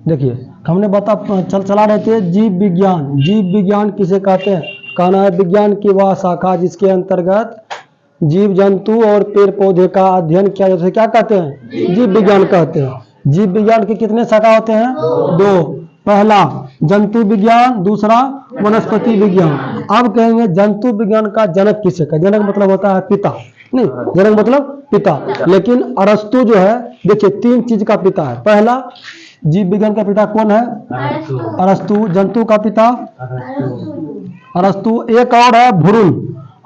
देखिए हमने चला रहे थे जीव विज्ञान। जीव विज्ञान किसे कहते हैं? कहना है विज्ञान की वह शाखा जिसके अंतर्गत जीव जंतु और पेड़ पौधे का अध्ययन किया जाता है। क्या कहते हैं? जीव विज्ञान कहते हैं। जीव विज्ञान के कितने शाखा होते हैं? दो। पहला जंतु विज्ञान, दूसरा वनस्पति विज्ञान। अब कहेंगे जंतु विज्ञान का जनक किसे का? जनक मतलब होता है पिता, नहीं, जनक मतलब पिता। लेकिन अरस्तु जो है, देखिए 3 चीज का पिता है। पहला, जीव विज्ञान का पिता कौन है? अरस्तु। जंतु का पिता अरस्तु। एक और है भ्रूण।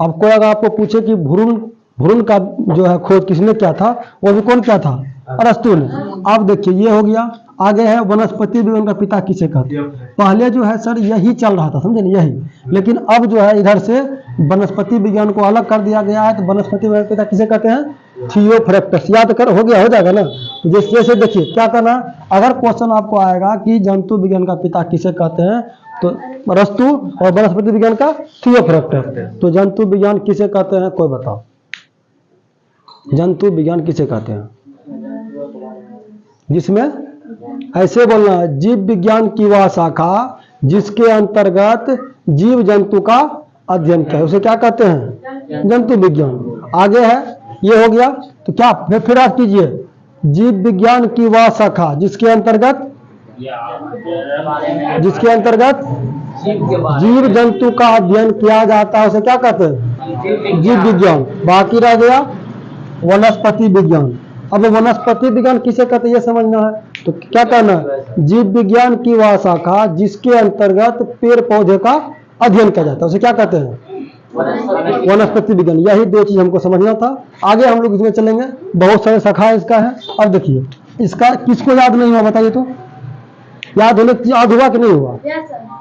अब कोई अगर आपको पूछे कि भ्रूण का जो है खोज किसने किया था, वो भी कौन किया था? अरस्तु ने। अब देखिए ये हो गया। आगे है वनस्पति विज्ञान का पिता किसे कहते हैं? पहले जो है सर यही चल रहा था, समझे ना, यही। लेकिन अब जो है इधर से वनस्पति विज्ञान को अलग कर दिया गया है। तो वनस्पति विज्ञान का पिता किसे कहते हैं? थियोफ्रैक्टस। याद कर, हो गया, हो जाएगा ना। तो जैसे देखिए क्या करना, अगर क्वेश्चन आपको आएगा कि जंतु विज्ञान का पिता किसे कहते हैं, तो अरस्तु, और वनस्पति विज्ञान का थियोफ्रैक्टस। तो जंतु विज्ञान किसे कहते हैं? कोई बताओ, जंतु विज्ञान किसे कहते हैं? जिसमें ऐसे बोलना है, जीव विज्ञान की वह शाखा जिसके अंतर्गत जीव जंतु का अध्ययन किया, उसे क्या कहते हैं? जंतु विज्ञान। आगे है, ये हो गया। तो क्या फिर आप कीजिए, जीव विज्ञान की वह शाखा जिसके अंतर्गत जीव जंतु का अध्ययन किया जाता है, उसे क्या कहते हैं? जीव विज्ञान। बाकी रह गया वनस्पति विज्ञान। अब वनस्पति विज्ञान किसे कहते हैं ये समझना है। तो क्या कहना है? जीव विज्ञान की वह शाखा जिसके अंतर्गत पेड़ पौधे का अध्ययन किया जाता है, उसे क्या कहते हैं? वनस्पति विज्ञान। यही 2 चीज हमको समझना था। आगे हम लोग इसमें चलेंगे, बहुत सारे शाखा इसका है। अब देखिए इसका किसको याद नहीं हुआ बताइए तो? याद हुआ कि नहीं हुआ?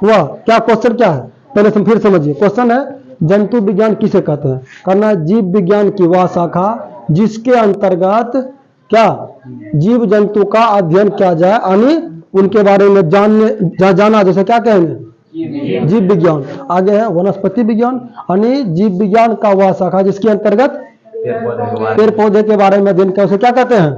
हुआ। क्या क्वेश्चन क्या है पहले फिर समझिए। क्वेश्चन है जंतु विज्ञान किसे कहते हैं? करना है जीव विज्ञान की वह शाखा जिसके अंतर्गत क्या जीव जंतु का अध्ययन किया जाए, यानी उनके बारे में जाना, जैसे क्या कहेंगे? जीव विज्ञान। आगे है वनस्पति विज्ञान, यानी जीव विज्ञान का वह शाखा जिसके अंतर्गत पेड़ पौधे के बारे में अध्ययन किया, उसे क्या कहते हैं?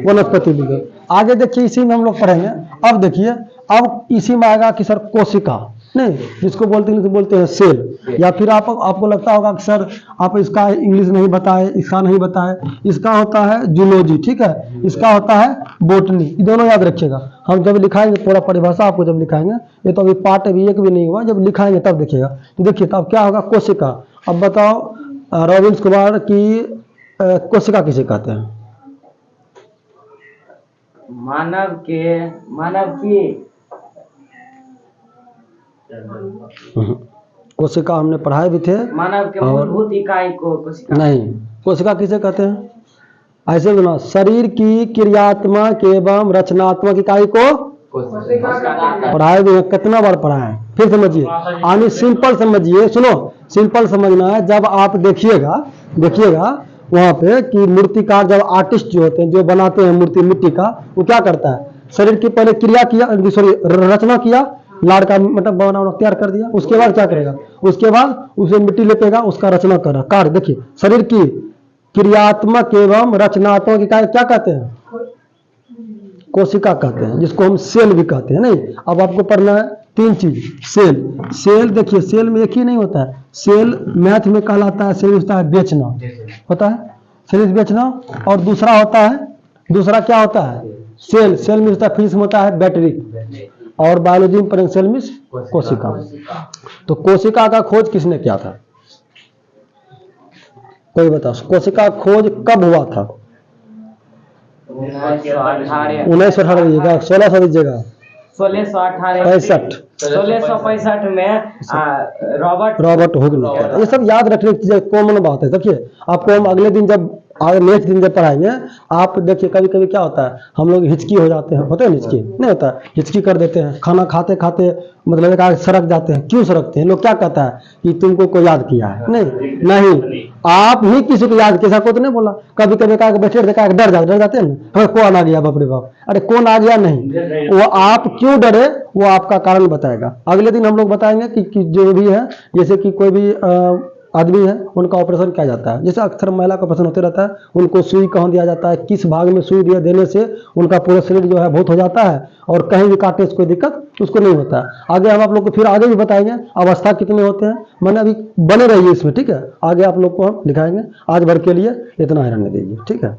वनस्पति विज्ञान। आगे देखिए इसी में हम लोग पढ़ेंगे। अब देखिए, अब इसी में आएगा कि सर कोशिका, नहीं, जिसको बोलते हैं सेल। या फिर आपको लगता होगा कि सर आप इसका इंग्लिश नहीं बताए, इसका नहीं बताए। इसका होता है जूलॉजी, ठीक है, इसका होता है बोटनी। ये दोनों याद रखिएगा। हम जब लिखाएंगे पूरा परिभाषा आपको जब लिखाएंगे, ये तो अभी पार्ट अभी एक भी नहीं हुआ, जब लिखाएंगे तब देखिएगा। तो देखिए तब क्या होगा, कोशिका। अब बताओ रॉबिन्स कुमार की कोशिका किसे कहते हैं? मानव की कोशिका हमने पढ़ाए भी थे। मानव के मूलभूत इकाई को कोशिका नहीं, कोशिका किसे कहते हैं? ऐसे बोलना, शरीर की क्रियात्मक एवं रचनात्मक इकाई को पढ़ाए भी। कितना बार पढ़ाए? फिर समझिए, यानी सिंपल समझिए, सुनो, सिंपल समझना है। जब आप देखिएगा वहां पे कि मूर्तिकार, जब आर्टिस्ट जो होते हैं, जो बनाते हैं मूर्ति मिट्टी का, वो क्या करता है? शरीर की पहले क्रिया किया, रचना किया, लाड़ का मतलब बना तैयार कर दिया। उसके बाद क्या करेगा? उसके बाद उसे मिट्टी लेपेगा, उसका रचना कर कार्य। देखिए शरीर की क्रियात्मक एवं रचनात्मक इकाई क्या कहते हैं? कोशिका कहते हैं, जिसको हम सेल भी कहते हैं। नहीं, अब आपको पढ़ना है 3 चीज। सेल देखिए, सेल में एक ही नहीं होता है। सेल मैथ में कहलाता है, सेल होता है बेचना, होता है सेल्स बेचना। और दूसरा क्या होता है? सेल में होता है, फिजिक्स में होता है बैटरी, और बायोलॉजी में सेल में कोशिका। तो कोशिका का खोज किसने किया था? कोई बताओ, कोशिका खोज कब हुआ था? 1918 दीजिएगा, 1600 दीजिएगा, 1665 में रॉबर्ट हुक ने किया। ये सब याद रखने की कॉमन बात है। देखिए आपको हम अगले दिन जब नेक्स्ट दिन जब पढ़ाएंगे, आप देखिए कभी कभी क्या होता है, हम लोग हिचकी हो जाते हैं, होता है हिचकी नहीं होता है, हिचकी कर देते हैं, खाना खाते खाते मतलब सड़क जाते हैं। क्यों सड़कते हैं? लोग क्या कहता है कि तुमको कोई याद किया है। नहीं, आप ही किसी को याद किया, को तो नहीं बोला। कभी कभी कहा बैठे डर जाते हैं ना, हमें कौन आ गया, बाप रे बाप, अरे कौन आ गया? नहीं, वो आप क्यों डरे, वो आपका कारण बताएगा। अगले दिन हम लोग बताएंगे कि जो भी है, जैसे कि कोई भी आदमी है उनका ऑपरेशन किया जाता है। जैसे अक्सर महिला का ऑपरेशन होते रहता है, उनको सुई कहाँ दिया जाता है, किस भाग में सुई दिया देने से उनका पूरा शरीर जो है बहुत हो जाता है और कहीं भी काटने से कोई दिक्कत उसको नहीं होता है। आगे हम आप लोग को फिर आगे भी बताएंगे अवस्था कितने होते हैं। मैंने अभी बने रहिए इसमें, ठीक है, आगे आप लोग को हम दिखाएंगे। आज भर के लिए इतना ही रहने दीजिए, ठीक है।